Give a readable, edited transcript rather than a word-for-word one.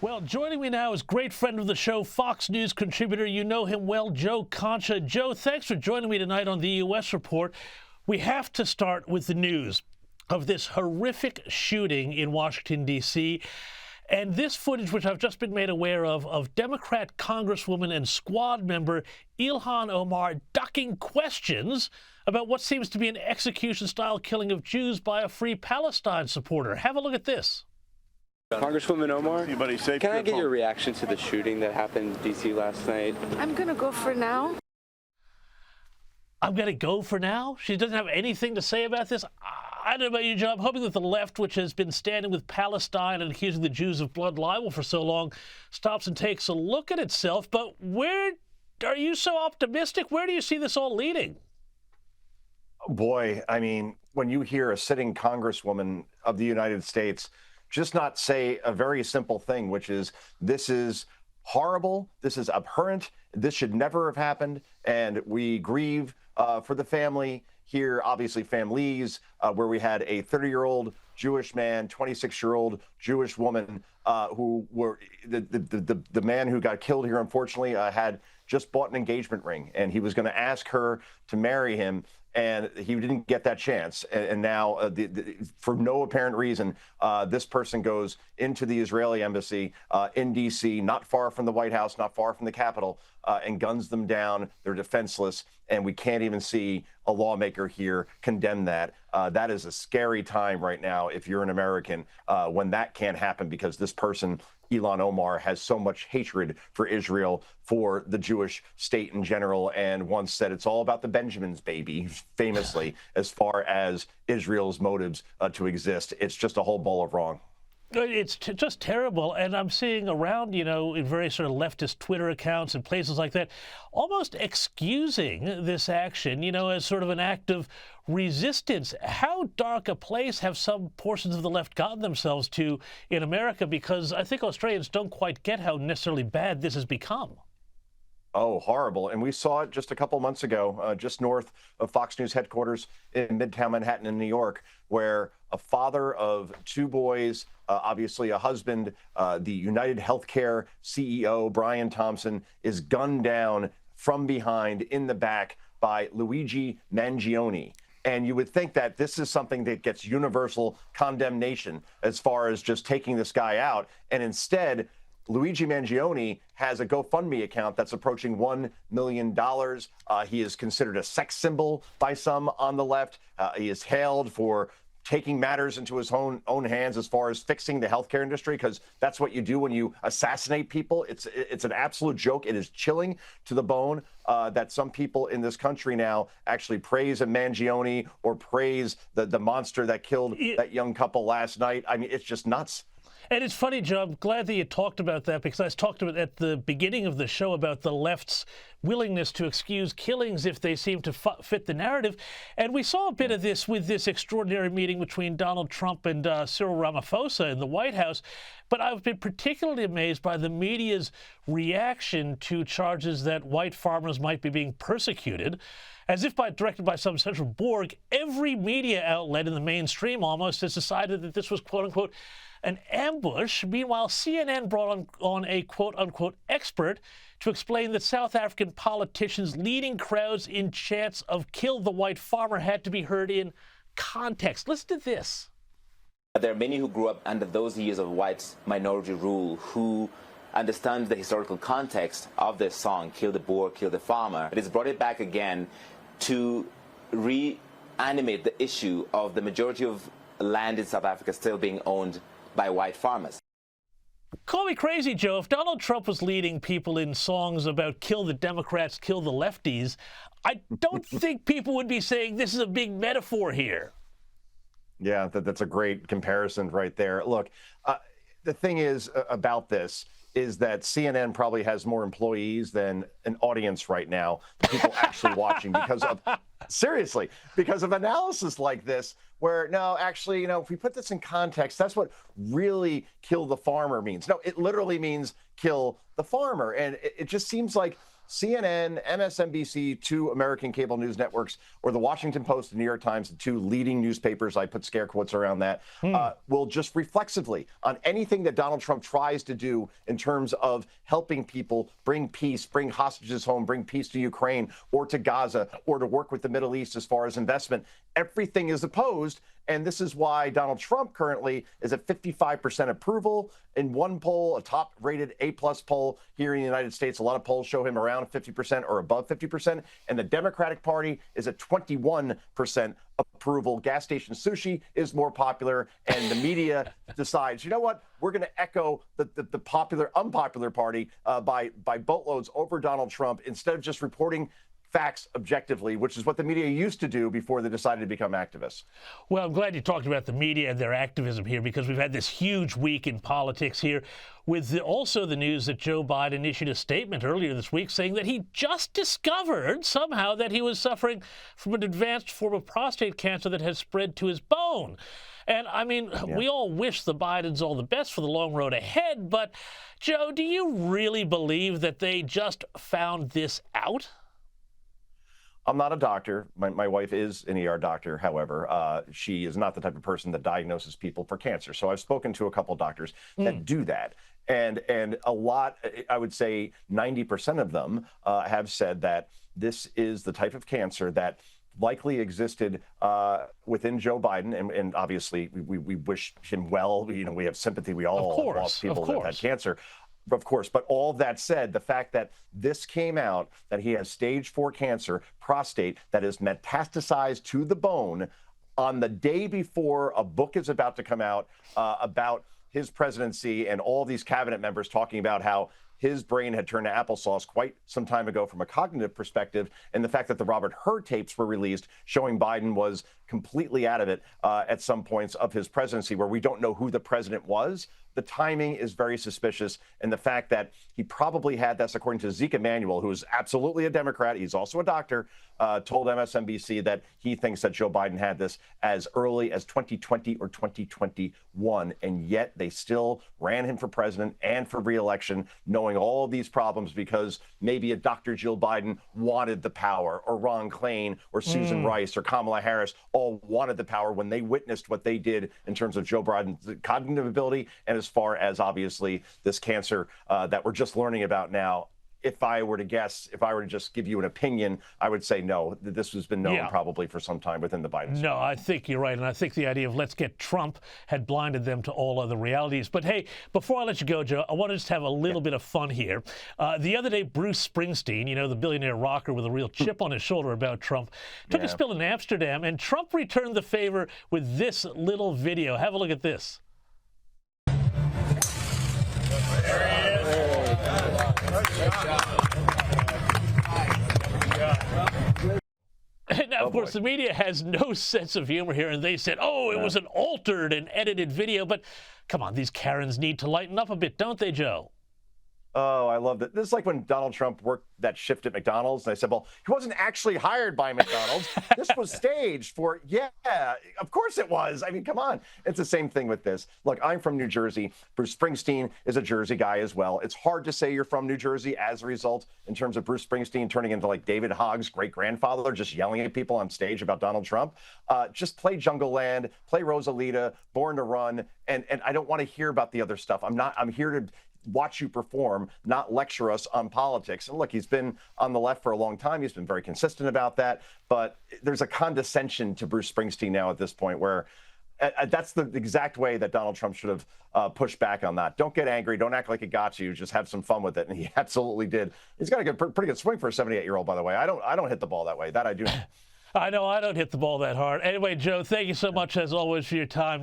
Well, joining me now is great friend of the show, Fox News contributor. You know him well, Joe Concha. Joe, thanks for joining me tonight on the U.S. Report. We have to start with the news of this horrific shooting in Washington, D.C., and this footage, which I've just been made aware of Democrat Congresswoman and squad member Ilhan Omar ducking questions about what seems to be an execution-style killing of Jews by a Free Palestine supporter. Have a look at this. Congresswoman Omar, Can I get your reaction to the shooting that happened in D.C. last night? I'm going to go for now. I'm going to go for now? She doesn't have anything to say about this? I don't know about you, Joe. I'm hoping that the left, which has been standing with Palestine and accusing the Jews of blood libel for so long, stops and takes a look at itself. But where are you so optimistic? Where do you see this all leading? Boy, I mean, when you hear a sitting congresswoman of the United States just not say a very simple thing, which is this is horrible, this is abhorrent, this should never have happened, and we grieve for the family here, obviously families, where we had a 30-year-old Jewish man, 26-year-old Jewish woman, who were the man who got killed here, unfortunately, had just bought an engagement ring, and he was going to ask her to marry him. And he didn't get that chance. And now, for no apparent reason, this person goes into the Israeli embassy in D.C., not far from the White House, not far from the Capitol, and guns them down. They're defenseless. And we can't even see a lawmaker here condemn that. That is a scary time right now if you're an American when that can't happen, because this person, Ilhan Omar, has so much hatred for Israel, for the Jewish state in general, and once said it's all about the Benjamins, baby, famously, as far as Israel's motives to exist. It's just a whole bowl of wrong. It's just terrible. And I'm seeing around, you know, in various sort of leftist Twitter accounts and places like that, almost excusing this action, you know, as sort of an act of resistance. How dark a place have some portions of the left gotten themselves to in America? Because I think Australians don't quite get how necessarily bad this has become. Oh, horrible. And we saw it just a couple months ago, just north of Fox News headquarters in Midtown Manhattan in New York, where a father of two boys, obviously a husband, the United Healthcare CEO, Brian Thompson, is gunned down from behind in the back by Luigi Mangione. And you would think that this is something that gets universal condemnation as far as just taking this guy out. And instead, Luigi Mangione has a GoFundMe account that's approaching $1 million. He is considered a sex symbol by some on the left. He is hailed for taking matters into his own hands as far as fixing the healthcare industry, because that's what you do when you assassinate people. It's an absolute joke. It is chilling to the bone that some people in this country now actually praise a Mangione or praise the monster that killed that young couple last night. I mean, it's just nuts. And it's funny, Joe, I'm glad that you talked about that, because I talked about at the beginning of the show about the left's willingness to excuse killings if they seem to fit the narrative. And we saw a bit of this with this extraordinary meeting between Donald Trump and Cyril Ramaphosa in the White House. But I've been particularly amazed by the media's reaction to charges that white farmers might be being persecuted. As if directed by some central Borg, every media outlet in the mainstream almost has decided that this was, quote unquote, an ambush. Meanwhile, CNN brought on a quote-unquote expert to explain that South African politicians leading crowds in chants of "kill the white farmer" had to be heard in context. Listen to this. There are many who grew up under those years of white minority rule who understand the historical context of this song, "Kill the Boer, Kill the Farmer." It has brought it back again to reanimate the issue of the majority of land in South Africa still being owned by white farmers. Call me crazy, Joe. If Donald Trump was leading people in songs about kill the Democrats, kill the lefties, I don't think people would be saying this is a big metaphor here. Yeah, that's a great comparison right there. Look, the thing is about this is that CNN probably has more employees than an audience right now, people actually watching, because of, seriously, because of analysis like this, where, no, actually, you know, if we put this in context, that's what really kill the farmer means. No, it literally means kill the farmer. And it just seems like CNN, MSNBC, two American cable news networks, or the Washington Post and New York Times, the two leading newspapers, I put scare quotes around that, will just reflexively on anything that Donald Trump tries to do in terms of helping people bring peace, bring hostages home, bring peace to Ukraine or to Gaza, or to work with the Middle East as far as investment. Everything is opposed. And this is why Donald Trump currently is at 55% approval. In one poll, a top-rated A-plus poll here in the United States, a lot of polls show him around 50% or above 50%. And the Democratic Party is at 21% approval. Gas station sushi is more popular. And the media decides, you know what? We're going to echo the unpopular party by boatloads over Donald Trump instead of just reporting facts objectively, which is what the media used to do before they decided to become activists. Well, I'm glad you talked about the media and their activism here, because we've had this huge week in politics here with also the news that Joe Biden issued a statement earlier this week saying that he just discovered somehow that he was suffering from an advanced form of prostate cancer that has spread to his bone. And I mean, we all wish the Bidens all the best for the long road ahead, but Joe, do you really believe that they just found this out? I'm not a doctor. My wife is an ER doctor. However, she is not the type of person that diagnoses people for cancer. So I've spoken to a couple of doctors that do that. And a lot, I would say 90% of them have said that this is the type of cancer that likely existed within Joe Biden. And obviously, we wish him well. You know, we have sympathy. We all have lost people that have had cancer. Of course, but all that said, the fact that this came out, that he has stage 4 cancer, prostate, that is metastasized to the bone on the day before a book is about to come out about his presidency, and all these cabinet members talking about how his brain had turned to applesauce quite some time ago from a cognitive perspective, and the fact that the Robert Hur tapes were released showing Biden was completely out of it at some points of his presidency, where we don't know who the president was. The timing is very suspicious, and the fact that he probably had, that's according to Zeke Emanuel, who is absolutely a Democrat, he's also a doctor, told MSNBC that he thinks that Joe Biden had this as early as 2020 or 2021, and yet they still ran him for president and for re-election, knowing all of these problems because maybe a Dr. Jill Biden wanted the power, or Ron Klain, or Susan Rice, or Kamala Harris all wanted the power when they witnessed what they did in terms of Joe Biden's cognitive ability, and as far as obviously this cancer that we're just learning about now. If I were to guess, if I were to just give you an opinion, I would say no, this has been known probably for some time within the Bidens. No, I think you're right. And I think the idea of let's get Trump had blinded them to all other realities. But hey, before I let you go, Joe, I want to just have a little bit of fun here. The other day, Bruce Springsteen, you know, the billionaire rocker with a real chip on his shoulder about Trump, took a spill in Amsterdam, and Trump returned the favor with this little video. Have a look at this. Now, of course, the media has no sense of humor here, and they said, oh, it was an altered and edited video. But come on, these Karens need to lighten up a bit, don't they, Joe? Oh, I love that. This is like when Donald Trump worked that shift at McDonald's. And I said, well, he wasn't actually hired by McDonald's. This was staged for, of course it was. I mean, come on. It's the same thing with this. Look, I'm from New Jersey. Bruce Springsteen is a Jersey guy as well. It's hard to say you're from New Jersey as a result in terms of Bruce Springsteen turning into like David Hogg's great-grandfather, just yelling at people on stage about Donald Trump. Just play Jungle Land, play Rosalita, Born to Run, and I don't want to hear about the other stuff. I'm here to watch you perform, not lecture us on politics. And look, he's been on the left for a long time. He's been very consistent about that. But there's a condescension to Bruce Springsteen now at this point where that's the exact way that Donald Trump should have pushed back on that. Don't get angry. Don't act like it got you. Just have some fun with it. And he absolutely did. He's got a pretty good swing for a 78-year-old, by the way. I don't hit the ball that way. That I do. I know I don't hit the ball that hard. Anyway, Joe, thank you so much, as always, for your time.